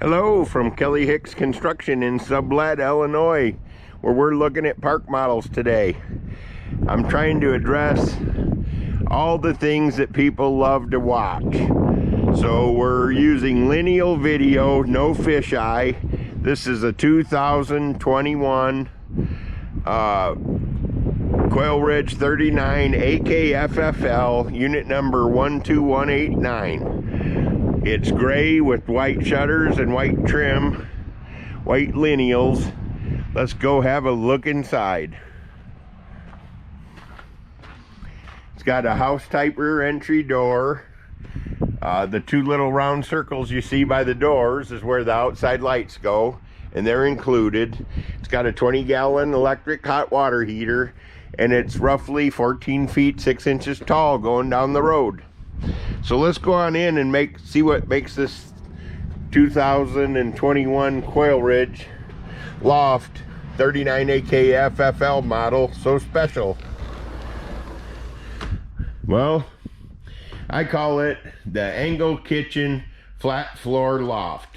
Hello from Kelly Hicks Construction in Sublette, Illinois, where we're looking at park models today. I'm trying to address all the things that people love to watch. So we're using lineal video, no fisheye. This is a 2021 Quailridge 39AKFFL, unit number 12189. It's gray with white shutters and white trim, white lineals. Let's go have a look inside. It's got a house type rear entry door. The two little round circles you see by the doors is where the outside lights go, and they're included. It's got a 20-gallon electric hot water heater, and it's roughly 14 feet 6 inches tall going down the road. So let's go on in and see what makes this 2021 Quailridge Loft 39AKFFL model so special. Well, I call it the angle kitchen flat floor loft.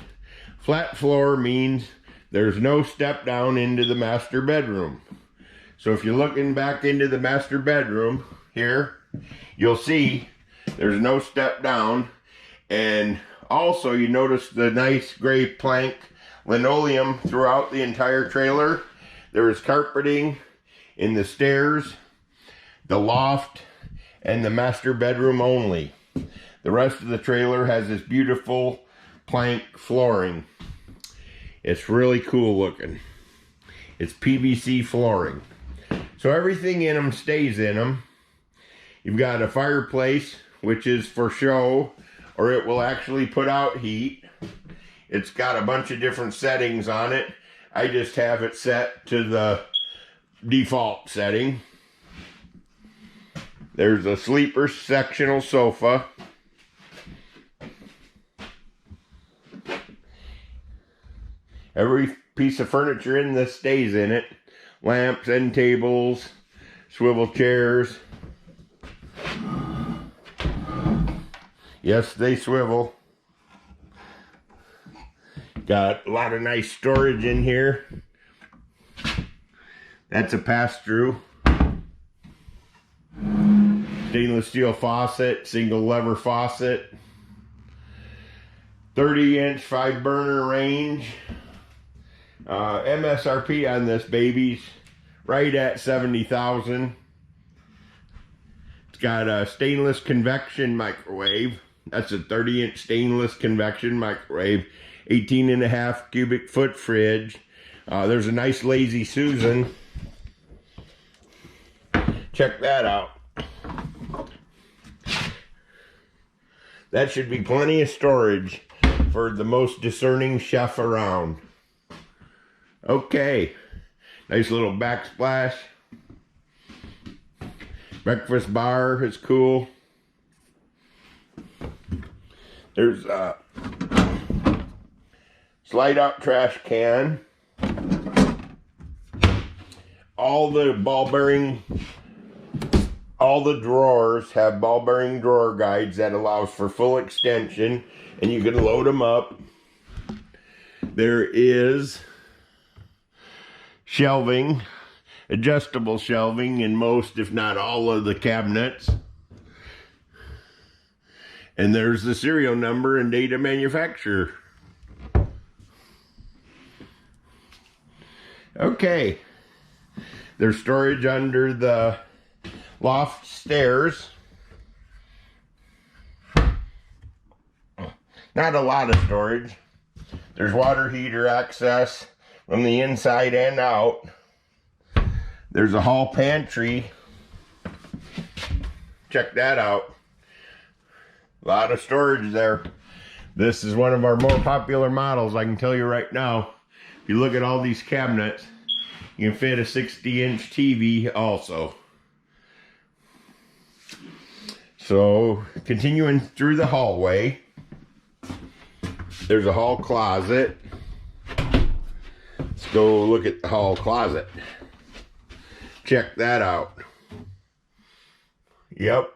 Flat floor means there's no step down into the master bedroom. So if you're looking back into the master bedroom here, you'll see there's no step down. And also you notice the nice gray plank linoleum throughout the entire trailer. There is carpeting in the stairs, the loft, and the master bedroom only. The rest of the trailer has this beautiful plank flooring. It's really cool looking. It's PVC flooring. So everything in them stays in them. You've got a fireplace, which is for show, or it will actually put out heat. It's got a bunch of different settings on it. I just have it set to the default setting. There's a sleeper sectional sofa. Every piece of furniture in this stays in it. Lamps, end tables, swivel chairs. Yes, they swivel. Got a lot of nice storage in here. That's a pass-through. Stainless steel faucet, single lever faucet. 30-inch 5-burner range. MSRP on this baby's right at $70,000. It's got a stainless convection microwave. That's a 30-inch stainless convection microwave. 18.5 cubic foot fridge. There's a nice Lazy Susan. Check that out. That should be plenty of storage for the most discerning chef around. Okay, nice little backsplash. Breakfast bar is cool. There's a slide out trash can. All the drawers have ball bearing drawer guides that allows for full extension, and you can load them up. There is shelving, adjustable shelving in most, if not all, of the cabinets. And there's the serial number and date of manufacture. Okay. There's storage under the loft stairs. Not a lot of storage. There's water heater access from the inside and out. There's a hall pantry. Check that out. A lot of storage there. This is one of our more popular models, I can tell you right now. If you look at all these cabinets, you can fit a 60-inch TV also. So, continuing through the hallway, there's a hall closet. Let's go look at the hall closet. Check that out. Yep.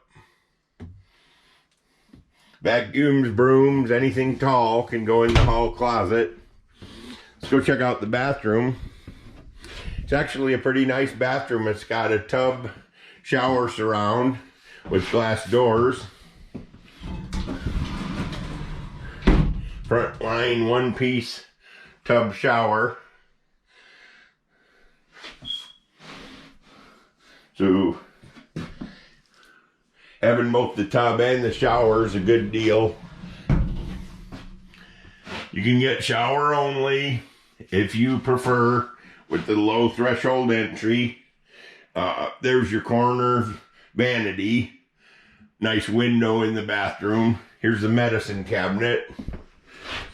Vacuums, brooms, anything tall can go in the hall closet. Let's go check out the bathroom. It's actually a pretty nice bathroom. It's got a tub shower surround with glass doors. Front line one-piece tub shower. So having both the tub and the shower is a good deal. You can get shower only if you prefer, with the low threshold entry. There's your corner vanity. Nice window in the bathroom. Here's the medicine cabinet.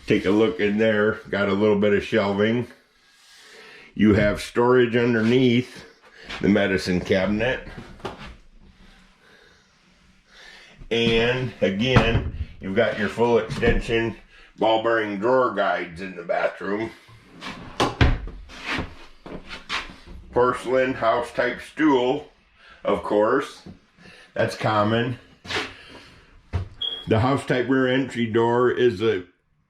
Take a look in there. Got a little bit of shelving. You have storage underneath the medicine cabinet. And again, you've got your full extension ball bearing drawer guides in the bathroom. Porcelain house type stool, of course. That's common. The house type rear entry door is an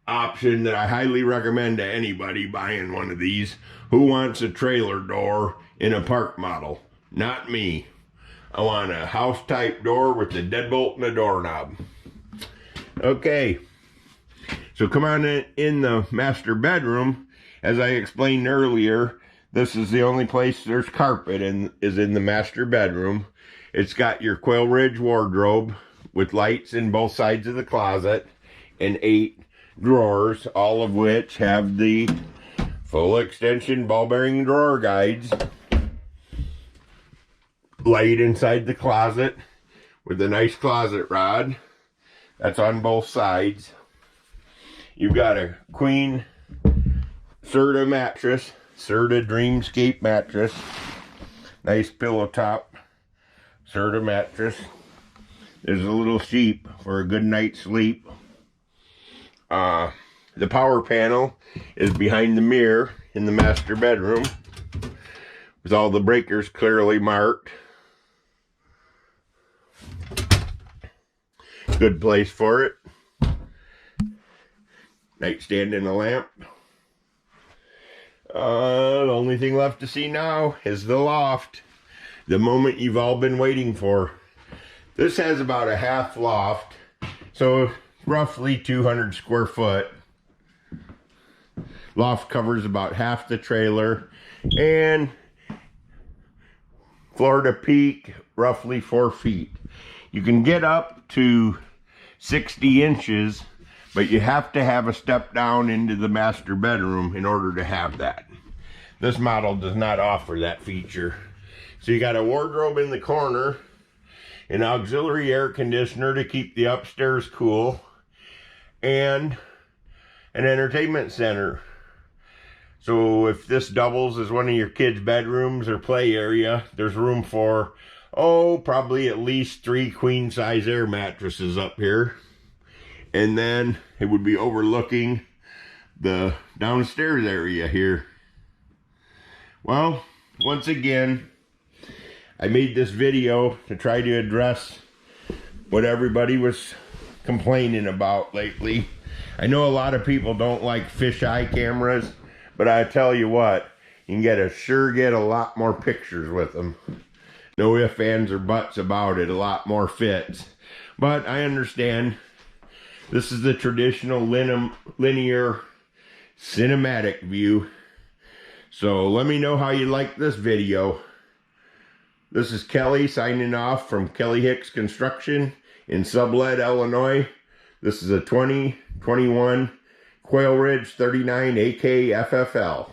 option that I highly recommend to anybody buying one of these who wants a trailer door in a park model. Not me. I want a house type door with the deadbolt and a doorknob. Okay, so come on in the master bedroom. As I explained earlier, this is the only place there's carpet is in the master bedroom. It's got your Quailridge wardrobe with lights in both sides of the closet and 8 drawers, all of which have the full extension ball bearing drawer guides. Laid inside the closet with a nice closet rod. That's on both sides. You've got a queen Serta mattress, Serta Dreamscape mattress. Nice pillow top Serta mattress. There's a little sheep for a good night's sleep. The power panel is behind the mirror in the master bedroom with all the breakers clearly marked. Good place for it. Nightstand and a lamp. The only thing left to see now is the loft. The moment you've all been waiting for. This has about a half loft, so roughly 200 square foot. Loft covers about half the trailer, and floor to peak, roughly 4 feet. You can get up to 60 inches, but you have to have a step down into the master bedroom in order to have that. This model does not offer that feature. So you got a wardrobe in the corner, an auxiliary air conditioner to keep the upstairs cool, and an entertainment center. So if this doubles as one of your kids' bedrooms or play area, there's room for, probably at least 3 queen size air mattresses up here. And then it would be overlooking the downstairs area here. Well, once again, I made this video to try to address what everybody was complaining about lately. I know a lot of people don't like fisheye cameras, but I tell you what, you can sure get a lot more pictures with them. No ifs, ands, or buts about it, a lot more fits. But I understand this is the traditional linear cinematic view. So let me know how you like this video. This is Kelly signing off from Kelly Hicks Construction in Sublette, Illinois. This is a 2021 Quailridge 39AKFFL.